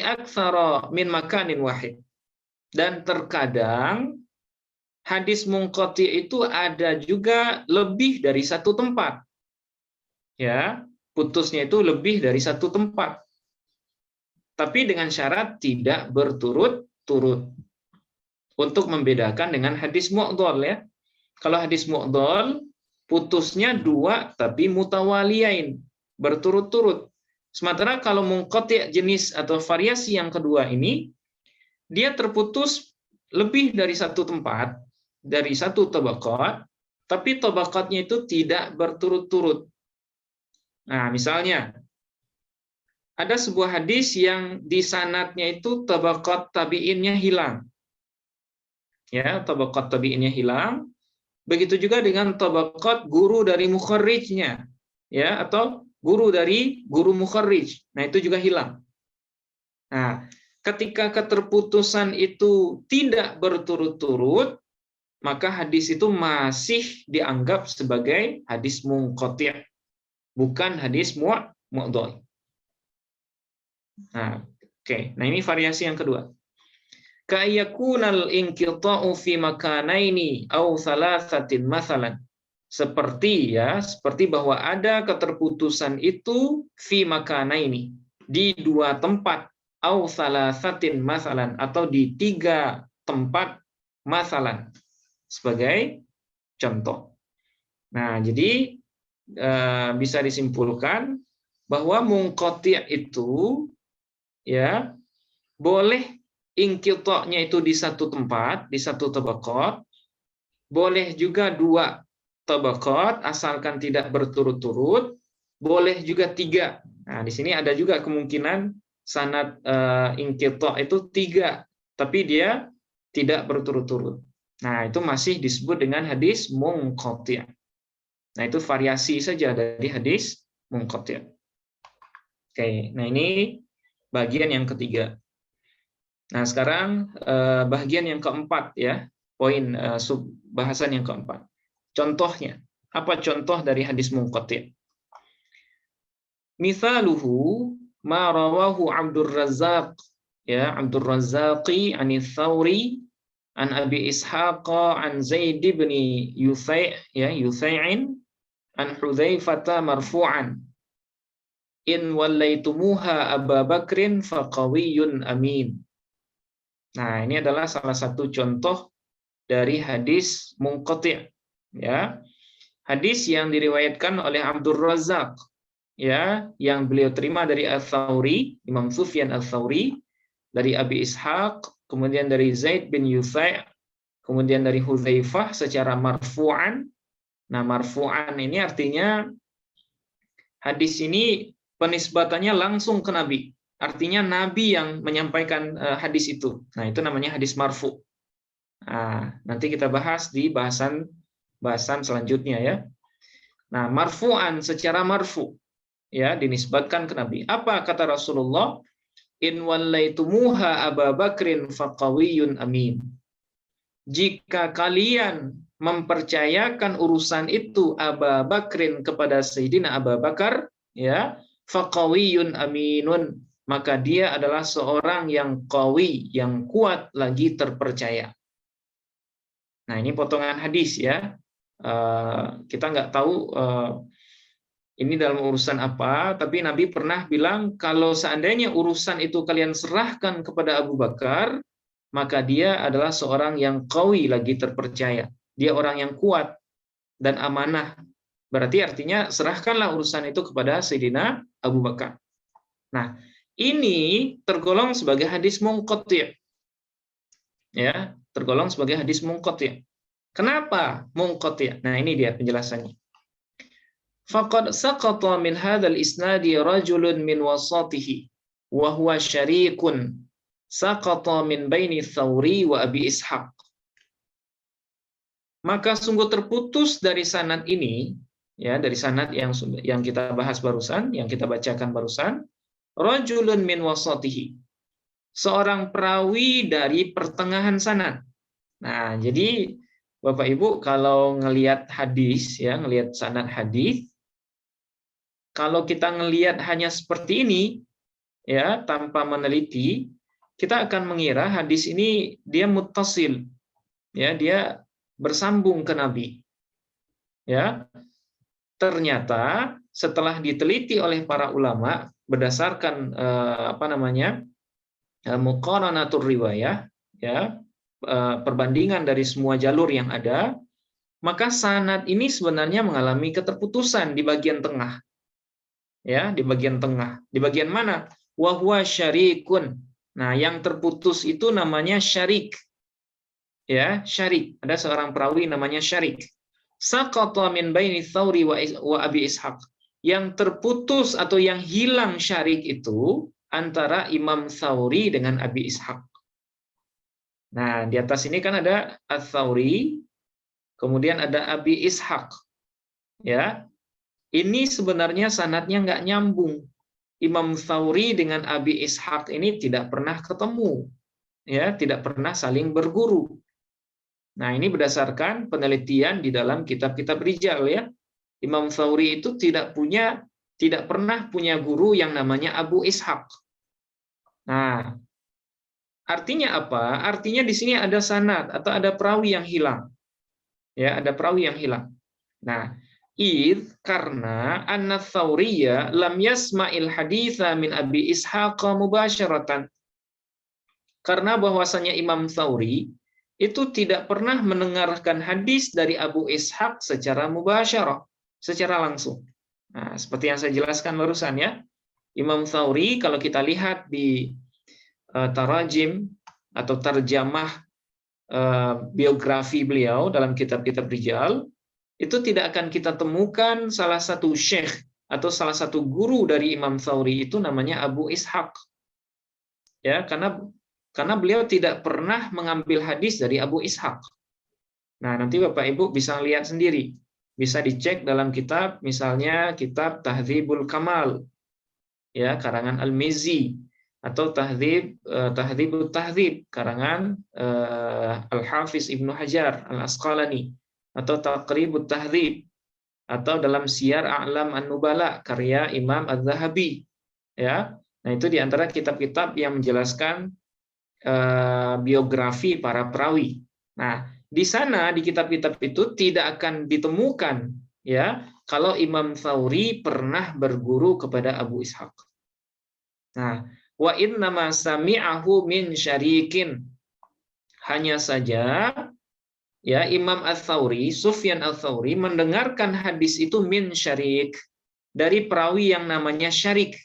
aktsara min makanin wahid. Dan terkadang hadis munqati' itu ada juga lebih dari satu tempat. Ya, putusnya itu lebih dari satu tempat. Tapi dengan syarat tidak berturut-turut. Untuk membedakan dengan hadis mu'dhal ya. Kalau hadis mu'dhal putusnya dua tapi mutawaliyain, berturut-turut. Sementara kalau munqati' jenis atau variasi yang kedua ini, dia terputus lebih dari satu tempat, dari satu tabaqat, tapi tabaqatnya itu tidak berturut-turut. Nah, misalnya ada sebuah hadis yang di sanadnya itu tabaqat tabi'innya hilang. Ya, tabaqat tabi'innya hilang. Begitu juga dengan tabaqat guru dari mukharrijnya, ya, atau guru dari guru mukharrij. Nah, itu juga hilang. Nah, ketika keterputusan itu tidak berturut-turut, maka hadis itu masih dianggap sebagai hadis munqati', bukan hadis mu'dhal. Nah, oke. Nah, ini variasi yang kedua. Ka'yakunal inqita'u fi makanaini au thalathatin mathalan. Seperti bahwa ada keterputusan itu fi makanaini, di dua tempat, au thalathatin mathalan, atau di tiga tempat mathalan, sebagai contoh. Nah, jadi bisa disimpulkan bahwa munqati' itu ya boleh inqita'nya itu di satu tempat, di satu tabaqat, boleh juga dua tabaqat asalkan tidak berturut-turut, boleh juga tiga. Nah, di sini ada juga kemungkinan sanad inqita' itu tiga, tapi dia tidak berturut-turut. Nah, itu masih disebut dengan hadis munqati'. Nah, itu variasi saja dari hadis munqati'. Oke, nah ini bagian yang ketiga. Nah, sekarang bagian yang keempat ya, poin sub bahasan yang keempat. Contohnya, apa contoh dari hadis munqati'? Mithaluhu ma rawahu Abdur Razzaq, ya, Abdur Razzaqi an Tsauri an Abi Ishaq an Zaid bin Yuthai'in an Hudzaifah marfu'an in wallaitumuha Aba Bakrin faqawiyyun amin. Nah, ini adalah salah satu contoh dari hadis munqati', ya. Hadis yang diriwayatkan oleh Abdur Razzaq, ya, yang beliau terima dari Ats-Tsauri, Imam Sufyan Ats-Tsauri, dari Abi Ishaq, kemudian dari Zaid bin Yuthai', kemudian dari Hudzaifah secara marfu'an. Nah, marfu'an ini artinya hadis ini penisbatannya langsung ke Nabi. Artinya Nabi yang menyampaikan hadis itu. Nah, itu namanya hadis marfu'. Nah, nanti kita bahas di bahasan selanjutnya ya. Nah, marfu'an secara marfu', ya, dinisbatkan ke Nabi. Apa kata Rasulullah? In wallaitumuha Aba Bakrin faqawiyyun amin. Jika kalian mempercayakan urusan itu Aba Bakrin kepada Sayyidina Abu Bakar, ya, faqawiyyun aminun, maka dia adalah seorang yang qawi, yang kuat lagi terpercaya. Nah, ini potongan hadis ya. Kita nggak tahu ini dalam urusan apa, tapi Nabi pernah bilang kalau seandainya urusan itu kalian serahkan kepada Abu Bakar, maka dia adalah seorang yang qawi lagi terpercaya. Dia orang yang kuat dan amanah. Berarti artinya serahkanlah urusan itu kepada Sayyidina Abu Bakar. Nah, ini tergolong sebagai hadis munqati'. Ya, tergolong sebagai hadis munqati'. Kenapa munqati'? Nah, ini dia penjelasannya. Faqad saqata min hadzal isnadi rajulun min wasatihi wa huwa syarikun saqata min baini Tsauri wa Abi Ishaq. Maka sungguh terputus dari sanad ini, ya, dari sanad yang kita bahas barusan, yang kita bacakan barusan, rajulun min wasatihi. Seorang perawi dari pertengahan sanad. Nah, jadi Bapak Ibu kalau ngelihat hadis, ya, ngelihat sanad hadis, kalau kita ngelihat hanya seperti ini, ya, tanpa meneliti, kita akan mengira hadis ini dia muttasil, ya, dia bersambung ke Nabi. Ya, ternyata setelah diteliti oleh para ulama berdasarkan muqaranatur riwayah, ya, perbandingan dari semua jalur yang ada, maka sanad ini sebenarnya mengalami keterputusan di bagian tengah. Ya, di bagian tengah. Di bagian mana? Wa huwa syarikun. Nah, yang terputus itu namanya syarik. Ya, syarik. Ada seorang perawi namanya syarik. Saqata min baini Tsauri wa Abi Ishaq. Yang terputus atau yang hilang syarik itu antara Imam Tsauri dengan Abi Ishaq. Nah, di atas ini kan ada Ats-Tsauri, kemudian ada Abi Ishaq. Ya. Ini sebenarnya sanadnya nggak nyambung. Imam Tsauri dengan Abi Ishaq ini tidak pernah ketemu, ya, tidak pernah saling berguru. Nah, ini berdasarkan penelitian di dalam kitab-kitab rijal, ya. Imam Tsauri itu tidak pernah punya guru yang namanya Abu Ishaq. Nah, artinya apa? Artinya di sini ada sanad atau ada perawi yang hilang. Ya, ada perawi yang hilang. Nah, karena anna Tsauriyya lam yasma'il haditsa min Abi Ishaq mubasyaratan. Karena bahwasanya Imam Tsauri itu tidak pernah mendengarkan hadis dari Abu Ishaq secara mubasyarah, secara langsung. Nah, seperti yang saya jelaskan barusan, ya. Imam Tsauri kalau kita lihat di tarajim atau tarjamah biografi beliau dalam kitab-kitab rijal, itu tidak akan kita temukan salah satu syekh atau salah satu guru dari Imam Tsauri itu namanya Abu Ishaq. Ya, karena beliau tidak pernah mengambil hadis dari Abu Ishaq. Nah, nanti Bapak Ibu bisa lihat sendiri. Bisa dicek dalam kitab, misalnya kitab Tahdzibul Kamal, ya, karangan Al-Mizzi, atau Tahdzibut Tahdzib, karangan Al-Hafiz Ibnu Hajar Al-Asqalani, atau Taqribut Tahdzib, atau dalam Siyar A'lam An-Nubala karya Imam Az-Zahabi, ya. Nah, itu di antara kitab-kitab yang menjelaskan biografi para perawi. Nah, di sana di kitab-kitab itu tidak akan ditemukan, ya, kalau Imam Tsauri pernah berguru kepada Abu Ishaq. Nah, wa innama sami'ahu min syarikin. Hanya saja, ya, Imam Ats-Tsauri, Sufyan Ats-Tsauri mendengarkan hadis itu min syarik, dari perawi yang namanya Syarik,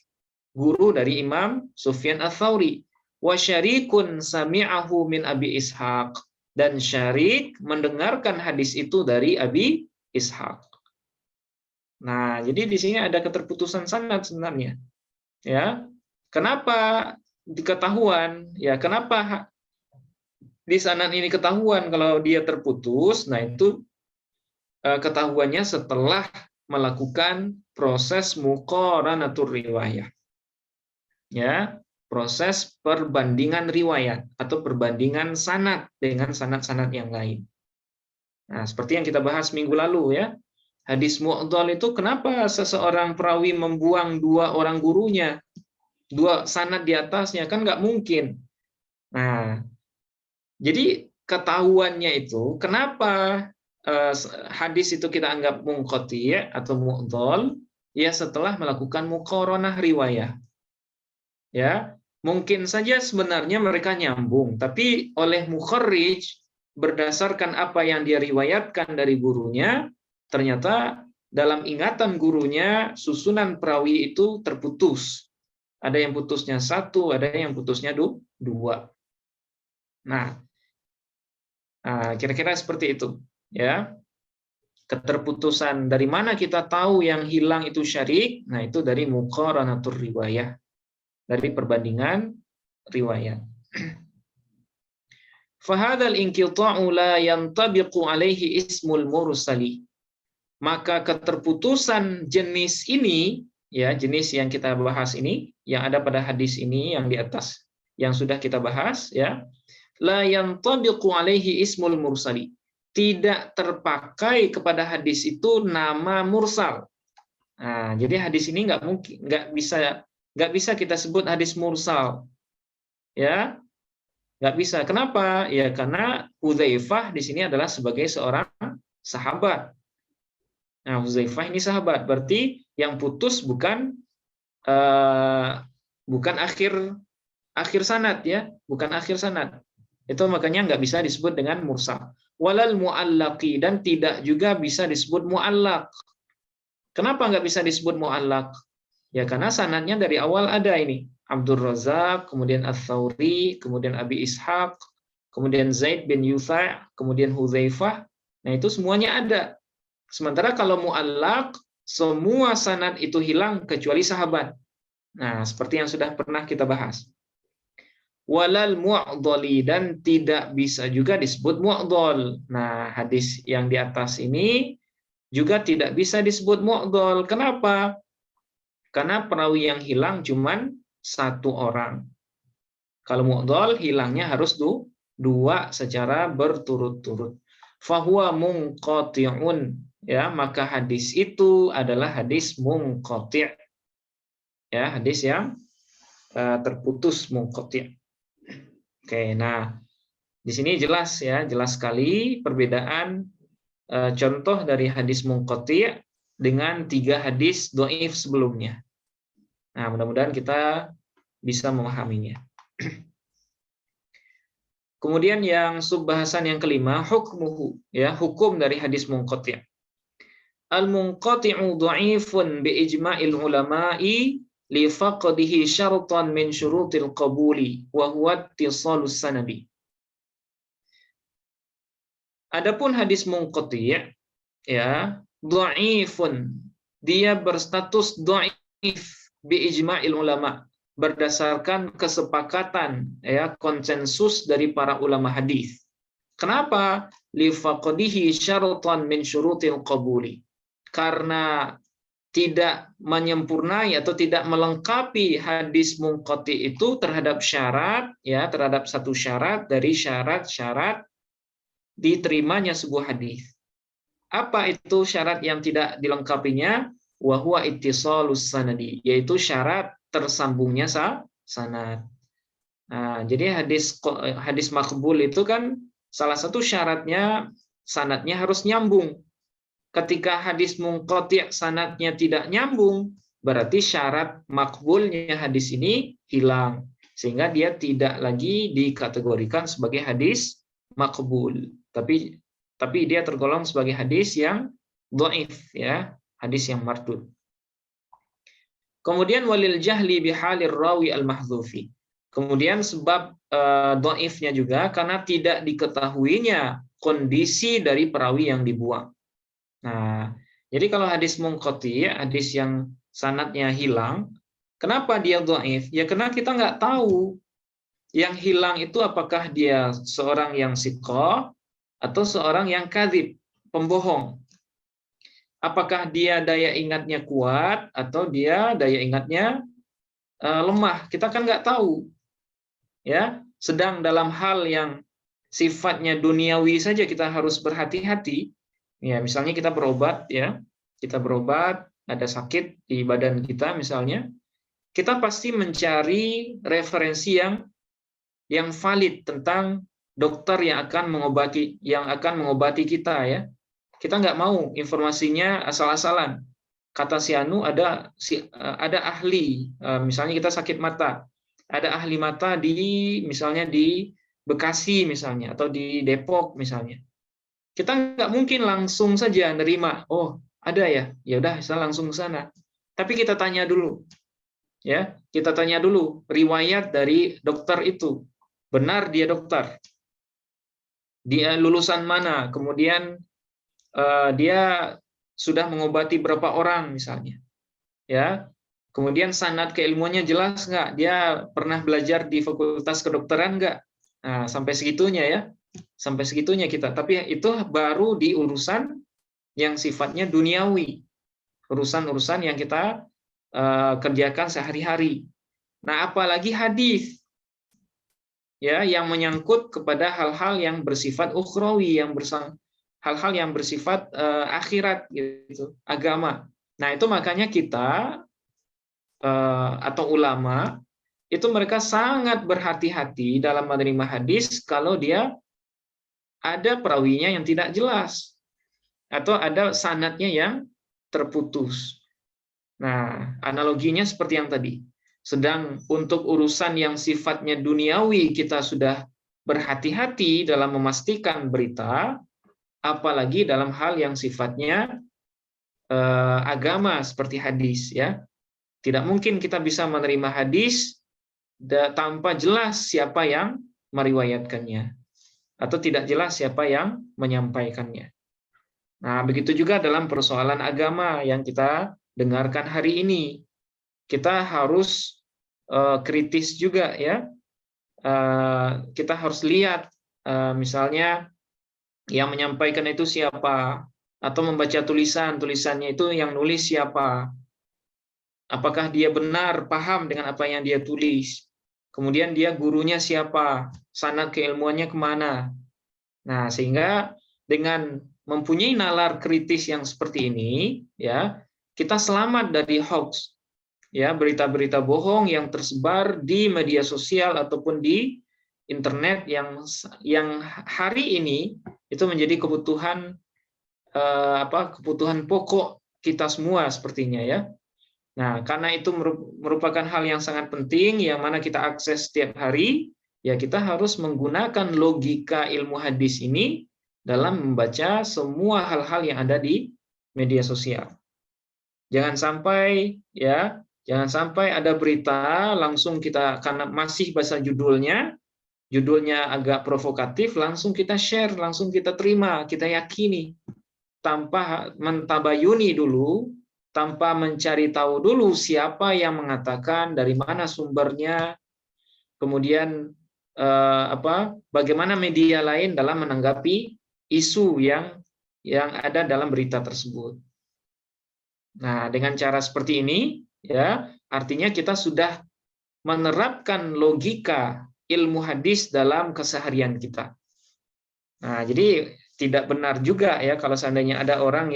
guru dari Imam Sufyan Ats-Tsauri. Wa syarikun sami'ahu min Abi Ishaq, dan Syarik mendengarkan hadis itu dari Abi Ishaq. Nah, jadi di sini ada keterputusan sanad sebenarnya. Ya. Kenapa diketahuan? Ya, kenapa di sanad ini ketahuan kalau dia terputus? Nah, itu ketahuannya setelah melakukan proses muqaranatur riwayah. Ya, proses perbandingan riwayat atau perbandingan sanad dengan sanad-sanad yang lain. Nah, seperti yang kita bahas minggu lalu, ya. Hadis mu'dhal itu kenapa seseorang perawi membuang dua orang gurunya, dua sanad di atasnya, kan nggak mungkin. Nah, jadi ketahuannya itu kenapa hadis itu kita anggap munqati' atau mu'dhal, ya, setelah melakukan muqaranah riwayah. Ya, mungkin saja sebenarnya mereka nyambung, tapi oleh mukharrij berdasarkan apa yang dia riwayatkan dari gurunya, ternyata dalam ingatan gurunya susunan perawi itu terputus. Ada yang putusnya satu, ada yang putusnya dua. Nah, kira-kira seperti itu, ya. Keterputusan dari mana kita tahu yang hilang itu syarik? Nah, itu dari muqaranatur riwayah, dari perbandingan riwayat. Fahadal inqita'u la yantabiqu alaihi ismul mursali. Maka keterputusan jenis ini, ya, jenis yang kita bahas ini, yang ada pada hadis ini yang di atas yang sudah kita bahas, ya, la yantabiqu alaihi ismul mursali. Tidak terpakai kepada hadis itu nama mursal. Nah, jadi hadis ini nggak mungkin, nggak bisa kita sebut hadis mursal, ya, nggak bisa. Kenapa? Ya, karena Hudzaifah di sini adalah sebagai seorang sahabat. Nah, Hudzaifah ini sahabat, berarti yang putus bukan akhir sanad, ya, bukan akhir sanad. Itu makanya nggak bisa disebut dengan mursal. Walal mu'allaqi, dan tidak juga bisa disebut mu'allaq. Kenapa nggak bisa disebut mu'allaq? Ya, karena sanadnya dari awal ada ini. Abdur Razak, kemudian Ats-Tsauri, kemudian Abi Ishaq, kemudian Zaid bin Yutha', kemudian Hudzaifah. Nah, itu semuanya ada. Sementara kalau mu'allaq, semua sanad itu hilang kecuali sahabat. Nah, seperti yang sudah pernah kita bahas. Walal mu'dhali, dan tidak bisa juga disebut mu'dhal. Nah, hadis yang di atas ini juga tidak bisa disebut mu'dhal. Kenapa? Karena perawi yang hilang cuman satu orang. Kalau mu'dhal hilangnya harus dua secara berturut-turut. Fahuwa munqati'un, ya, maka hadis itu adalah hadis munqati'. Ya, hadis yang terputus, munqati'. Oke, nah di sini jelas, ya, jelas sekali perbedaan contoh dari hadis munqati' dengan 3 hadis dhaif sebelumnya. Nah, mudah-mudahan kita bisa memahaminya. Kemudian yang subbahasan yang kelima, hukmuhu, ya, hukum dari hadis munqati'. Al-munqati'u dha'ifun bi ijma'il ulama'i li faqdihi syartan min syurutil qabuli wa huwa ittisalus sanadi. Adapun hadis munqati', ya, dha'ifun, dia berstatus dhaif bi ijma'il ulama, berdasarkan kesepakatan, ya, konsensus dari para ulama hadis. Kenapa? Lifaqdihi syaratan min syurutil qabuli. Karena tidak menyempurnai atau tidak melengkapi hadis munqati itu terhadap syarat, ya, terhadap satu syarat dari syarat-syarat diterimanya sebuah hadis. Apa itu syarat yang tidak dilengkapinya? Wa huwa ittisalus sanadi, yaitu syarat tersambungnya sanad. Nah, jadi hadis makbul itu kan salah satu syaratnya sanadnya harus nyambung. Ketika hadis munqati' sanadnya tidak nyambung, berarti syarat makbulnya hadis ini hilang, sehingga dia tidak lagi dikategorikan sebagai hadis makbul, tapi dia tergolong sebagai hadis yang dhaif, ya, hadis yang mardud. Kemudian walil jahli bihalir rawi al-mahdzufi. Kemudian sebab dhaifnya juga karena tidak diketahuinya kondisi dari perawi yang dibuang. Nah, jadi kalau hadis munqati, hadis yang sanadnya hilang, kenapa dia dhaif? Ya karena kita nggak tahu yang hilang itu apakah dia seorang yang siqah atau seorang yang kadzib, pembohong. Apakah dia daya ingatnya kuat atau dia daya ingatnya lemah? Kita kan nggak tahu. Ya, sedang dalam hal yang sifatnya duniawi saja kita harus berhati-hati. Ya, misalnya kita berobat, ya, kita berobat, ada sakit di badan kita misalnya, kita pasti mencari referensi yang valid tentang dokter yang akan mengobati kita, ya. Kita nggak mau informasinya asal-asalan. Kata si Anu ada ahli, misalnya kita sakit mata, ada ahli mata misalnya di Bekasi misalnya atau di Depok misalnya. Kita nggak mungkin langsung saja nerima, oh ada ya, ya udah saya langsung ke sana. Tapi kita tanya dulu, ya, kita tanya dulu riwayat dari dokter itu, benar dia dokter, dia lulusan mana, kemudian dia sudah mengobati berapa orang misalnya, ya, kemudian sanad keilmuannya jelas nggak, dia pernah belajar di fakultas kedokteran nggak, nah sampai segitunya ya. Sampai segitunya kita, tapi itu baru di urusan yang sifatnya duniawi, urusan-urusan yang kita kerjakan sehari-hari. Nah, apalagi hadis, ya, yang menyangkut kepada hal-hal yang bersifat ukhrawi, hal-hal yang bersifat akhirat, gitu, agama. Nah, itu makanya kita atau ulama itu mereka sangat berhati-hati dalam menerima hadis kalau dia ada perawinya yang tidak jelas atau ada sanadnya yang terputus. Nah, analoginya seperti yang tadi. Sedang untuk urusan yang sifatnya duniawi kita sudah berhati-hati dalam memastikan berita, apalagi dalam hal yang sifatnya agama seperti hadis, ya. Tidak mungkin kita bisa menerima hadis tanpa jelas siapa yang meriwayatkannya, atau tidak jelas siapa yang menyampaikannya. Nah, begitu juga dalam persoalan agama yang kita dengarkan hari ini. Kita harus kritis juga, ya. Kita harus lihat misalnya yang menyampaikan itu siapa, atau membaca tulisannya itu yang nulis siapa. Apakah dia benar paham dengan apa yang dia tulis? Kemudian dia gurunya siapa, sanad keilmuannya kemana. Nah, sehingga dengan mempunyai nalar kritis yang seperti ini, ya, kita selamat dari hoax, ya, berita-berita bohong yang tersebar di media sosial ataupun di internet yang hari ini itu menjadi kebutuhan kebutuhan pokok kita semua sepertinya, ya. Nah, karena itu merupakan hal yang sangat penting yang mana kita akses setiap hari, ya kita harus menggunakan logika ilmu hadis ini dalam membaca semua hal-hal yang ada di media sosial. Jangan sampai ada berita langsung kita, karena masih bahasa judulnya agak provokatif, langsung kita share, langsung kita terima, kita yakini tanpa mentabayuni dulu, tanpa mencari tahu dulu siapa yang mengatakan, dari mana sumbernya, kemudian bagaimana media lain dalam menanggapi isu yang ada dalam berita tersebut. Nah, dengan cara seperti ini, ya, artinya kita sudah menerapkan logika ilmu hadis dalam keseharian kita. Nah, jadi tidak benar juga ya kalau seandainya ada orang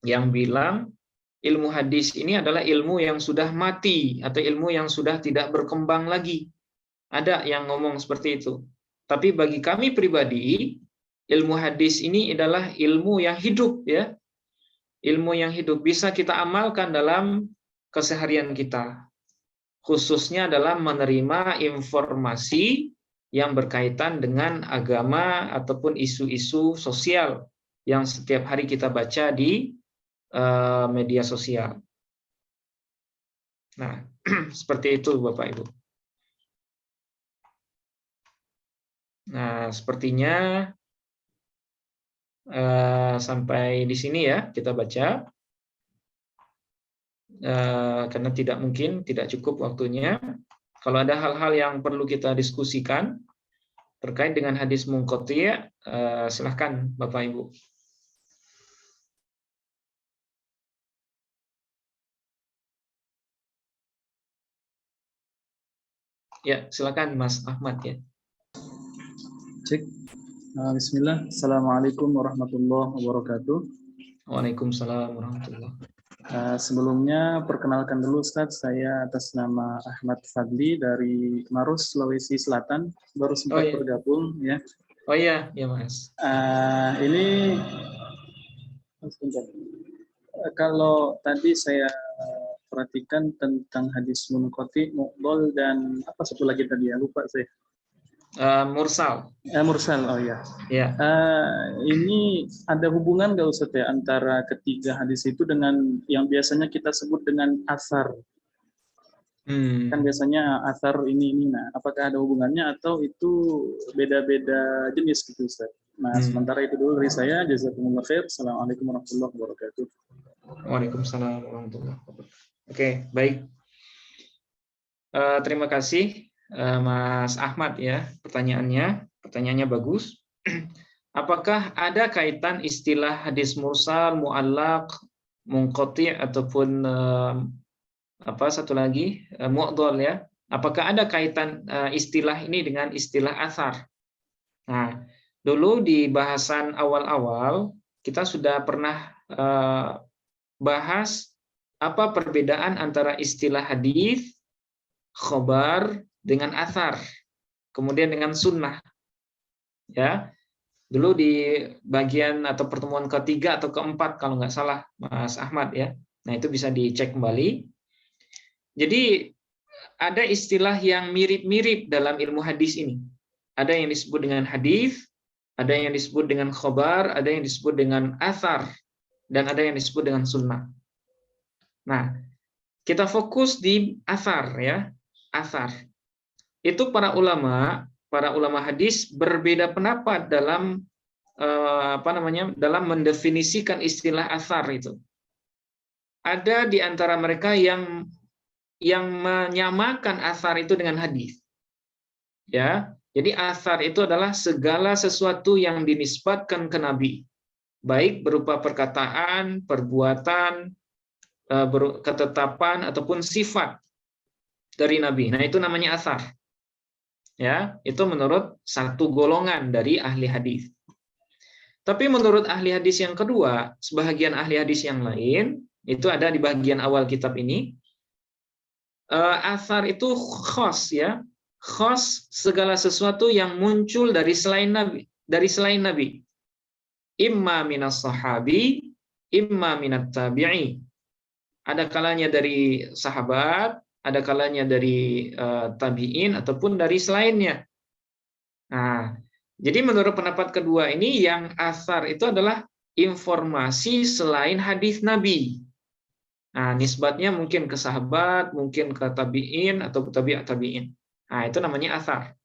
yang bilang ilmu hadis ini adalah ilmu yang sudah mati atau ilmu yang sudah tidak berkembang lagi. Ada yang ngomong seperti itu. Tapi bagi kami pribadi, ilmu hadis ini adalah ilmu yang hidup ya. Ilmu yang hidup bisa kita amalkan dalam keseharian kita. Khususnya dalam menerima informasi yang berkaitan dengan agama ataupun isu-isu sosial yang setiap hari kita baca di media sosial. Nah, seperti itu Bapak Ibu. Nah, sepertinya sampai di sini ya kita baca. Karena tidak cukup waktunya. Kalau ada hal-hal yang perlu kita diskusikan terkait dengan hadis munqati', silahkan Bapak Ibu. Ya, silakan Mas Ahmad ya. Cek. Bismillah. Assalamualaikum warahmatullahi wabarakatuh. Waalaikumsalam warahmatullahi wabarakatuh. Sebelumnya perkenalkan dulu Ustadz, saya atas nama Ahmad Fadli dari Maros, Sulawesi Selatan, baru sempat bergabung ya. Oh iya, ya Mas. Ini kalau tadi saya perhatikan tentang hadis munqati', mu'dhal, dan apa satu lagi tadi ya, lupa saya. Mursal. Mursal, oh ya. Ya. Ini ada hubungan nggak Ustaz ya antara ketiga hadis itu dengan yang biasanya kita sebut dengan asar? Kan biasanya asar ini. Nah, apakah ada hubungannya atau itu beda-beda jenis gitu Ustaz? Nah, sementara itu dulu dari saya. Jazakumullah khair. Assalamualaikum warahmatullahi wabarakatuh. Waalaikumsalam warahmatullahi wabarakatuh. Oke, baik. Terima kasih Mas Ahmad ya, pertanyaannya bagus. Apakah ada kaitan istilah hadis mursal, mu'allaq, munqati' ataupun satu lagi mu'dhal ya? Apakah ada kaitan istilah ini dengan istilah athar? Nah, dulu di bahasan awal-awal kita sudah pernah bahas apa perbedaan antara istilah hadis, khobar dengan athar, kemudian dengan sunnah. Ya, dulu di bagian atau pertemuan ketiga atau keempat kalau nggak salah Mas Ahmad ya. Nah itu bisa dicek kembali. Jadi ada istilah yang mirip-mirip dalam ilmu hadis ini. Ada yang disebut dengan hadis, ada yang disebut dengan khobar, ada yang disebut dengan athar, dan ada yang disebut dengan sunnah. Nah, kita fokus di athar ya, athar. Itu para ulama hadis berbeda pendapat dalam dalam mendefinisikan istilah athar itu. Ada di antara mereka yang menyamakan athar itu dengan hadis. Ya, jadi athar itu adalah segala sesuatu yang dinisbatkan ke Nabi, baik berupa perkataan, perbuatan, ketetapan ataupun sifat dari Nabi. Nah, itu namanya athar. Ya, itu menurut satu golongan dari ahli hadis. Tapi menurut ahli hadis yang kedua, sebahagian ahli hadis yang lain, itu ada di bagian awal kitab ini, athar itu khos ya, khos segala sesuatu yang muncul dari selain Nabi. Imma minas sahabi, imma minat tabi'i. Ada kalanya dari sahabat, ada kalanya dari tabi'in ataupun dari selainnya. Nah, jadi menurut pendapat kedua ini yang athar itu adalah informasi selain hadis Nabi. Nah, nisbatnya mungkin ke sahabat, mungkin ke tabi'in atau tabi'in. Nah, itu namanya athar.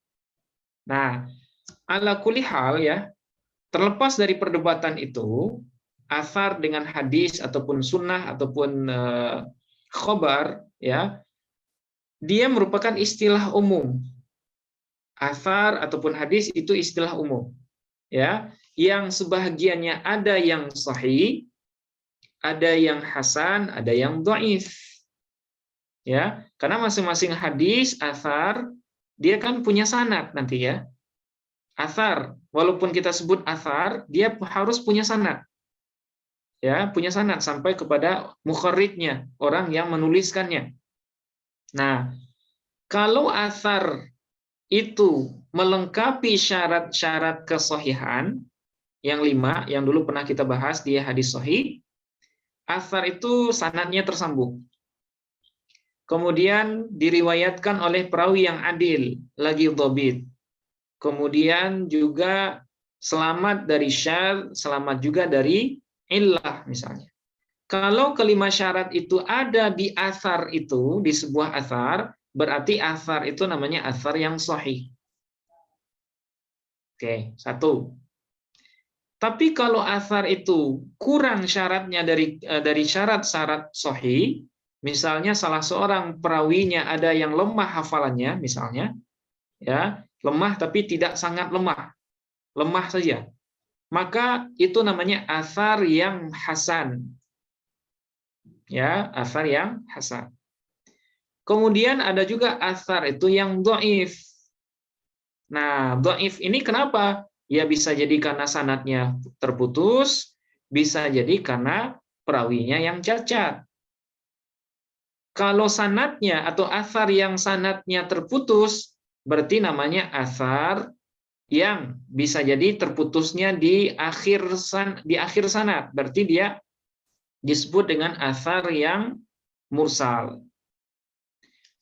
Nah, ala kulli hal ya, terlepas dari perdebatan itu, athar dengan hadis ataupun sunnah ataupun khobar ya, dia merupakan istilah umum. Athar ataupun hadis itu istilah umum. Ya, yang sebahagiannya ada yang sahih, ada yang hasan, ada yang dhaif. Ya, karena masing-masing hadis, athar, dia kan punya sanad nanti ya. Athar, walaupun kita sebut athar, dia harus punya sanad. Ya, punya sanad sampai kepada mukharrijnya, orang yang menuliskannya. Nah, kalau athar itu melengkapi syarat-syarat kesahihan yang 5 yang dulu pernah kita bahas di hadis sahih, athar itu sanadnya tersambung. Kemudian diriwayatkan oleh perawi yang adil, lagi dhabit. Kemudian juga selamat dari syadz, selamat juga dari illah misalnya. Kalau kelima syarat itu ada di athar itu, di sebuah athar, berarti athar itu namanya athar yang sahih. Oke, 1. Tapi kalau athar itu kurang syaratnya dari syarat-syarat sahih, misalnya salah seorang perawinya ada yang lemah hafalannya, misalnya, ya lemah tapi tidak sangat lemah, lemah saja, maka itu namanya athar yang hasan. Ya, athar yang hasan. Kemudian ada juga athar itu yang dhaif. Nah, dhaif ini kenapa? Ya bisa jadi karena sanadnya terputus, bisa jadi karena perawinya yang cacat. Kalau sanadnya atau athar yang sanadnya terputus, berarti namanya athar yang bisa jadi terputusnya di akhir sanad. Berarti dia disebut dengan athar yang mursal.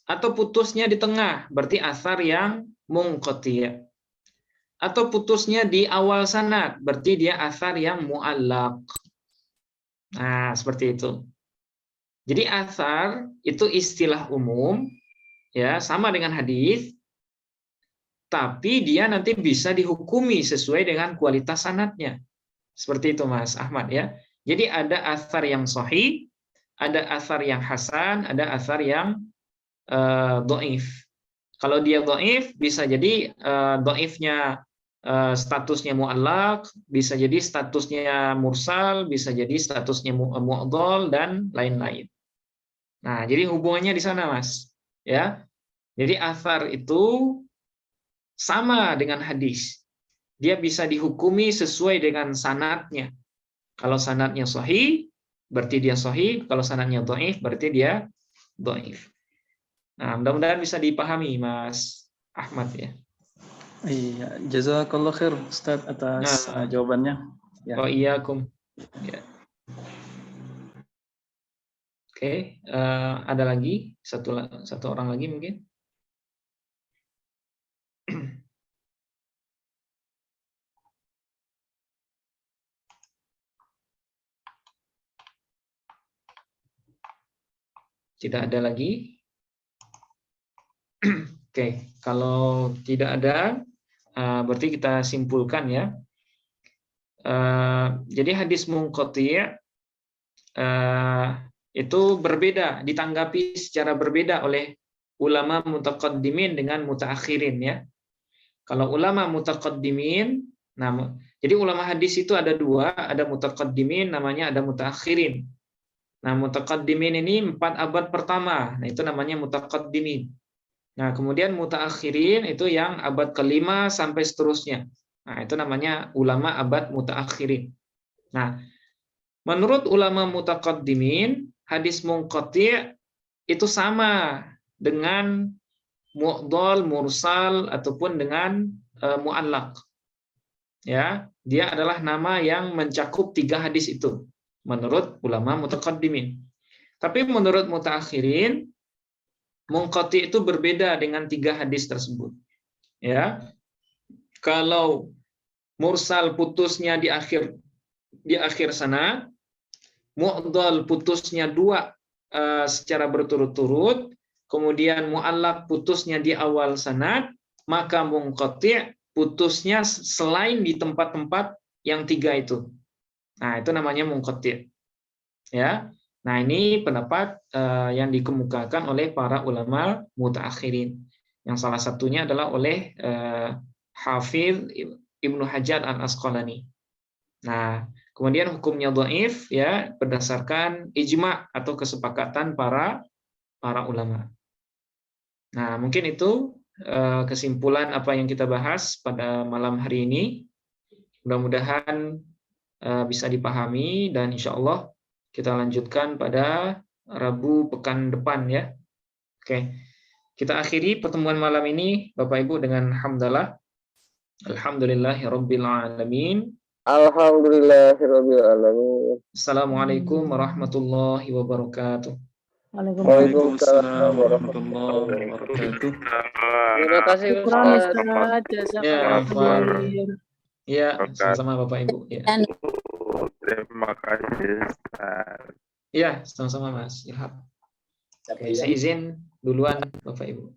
Atau putusnya di tengah, berarti athar yang munqati'. Atau putusnya di awal sanad, berarti dia athar yang mu'allaq. Nah, seperti itu. Jadi athar itu istilah umum, ya sama dengan hadis, tapi dia nanti bisa dihukumi sesuai dengan kualitas sanadnya. Seperti itu Mas Ahmad ya. Jadi ada athar yang sahih, ada athar yang hasan, ada athar yang dhaif. Kalau dia dhaif, bisa jadi dhaifnya statusnya mu'allaq, bisa jadi statusnya mursal, bisa jadi statusnya mu'dhal dan lain-lain. Nah, jadi hubungannya di sana, Mas. Ya. Jadi athar itu sama dengan hadis. Dia bisa dihukumi sesuai dengan sanadnya. Kalau sanadnya sahih, berarti dia sahih. Kalau sanadnya dhaif, berarti dia dhaif. Nah, mudah-mudahan bisa dipahami, Mas Ahmad ya. Iya, jazakallah khair Ustaz atas jawabannya. Ya. Oh iya, ya. Oke, ada lagi satu orang lagi mungkin. Tidak ada lagi. Oke, kalau tidak ada, berarti kita simpulkan ya. Jadi hadis munqati' itu berbeda, ditanggapi secara berbeda oleh ulama mutaqaddimin dengan mutaakhirin ya. Kalau ulama mutaqaddimin, jadi ulama hadis itu ada 2, ada mutaqaddimin, namanya ada mutaakhirin. Nah, mutaqaddimin ini 4 abad pertama, nah itu namanya mutaqaddimin. Nah, kemudian mutaakhirin itu yang abad ke-5 sampai seterusnya. Nah, itu namanya ulama abad mutaakhirin. Nah, menurut ulama mutaqaddimin, hadis munqati' itu sama dengan mu'dhal, mursal ataupun dengan mu'allaq. Ya, dia adalah nama yang mencakup 3 hadis itu menurut ulama mutaqaddimin. Tapi menurut mutaakhirin, munqati' itu berbeda dengan 3 hadis tersebut. Ya. Kalau mursal putusnya di akhir sanad, mu'dhal putusnya 2 secara berturut-turut, kemudian mu'allaq putusnya di awal sanad, maka munqati' putusnya selain di tempat-tempat yang 3 itu. Nah, itu namanya munqati'. Ya. Nah, ini pendapat yang dikemukakan oleh para ulama mutaakhirin. Yang salah satunya adalah oleh Hafidz Ibnu Hajar Al-Asqalani. Nah, kemudian hukumnya dhaif ya berdasarkan ijma atau kesepakatan para ulama. Nah, mungkin itu kesimpulan apa yang kita bahas pada malam hari ini. Mudah-mudahan bisa dipahami dan insya Allah kita lanjutkan pada Rabu pekan depan ya. Oke, kita akhiri pertemuan malam ini Bapak Ibu dengan hamdalah. Alhamdulillahirabbil alamin. Alhamdulillahirabbil alamin. Assalamualaikum warahmatullahi wabarakatuh. Waalaikumsalam warahmatullahi wabarakatuh. Terima kasih Ustaz. Ya, ya, sama-sama Bapak Ibu. Ya. Terima kasih, Ustaz. Ya, sama-sama Mas Ilham. Oke, saya izin duluan Bapak Ibu.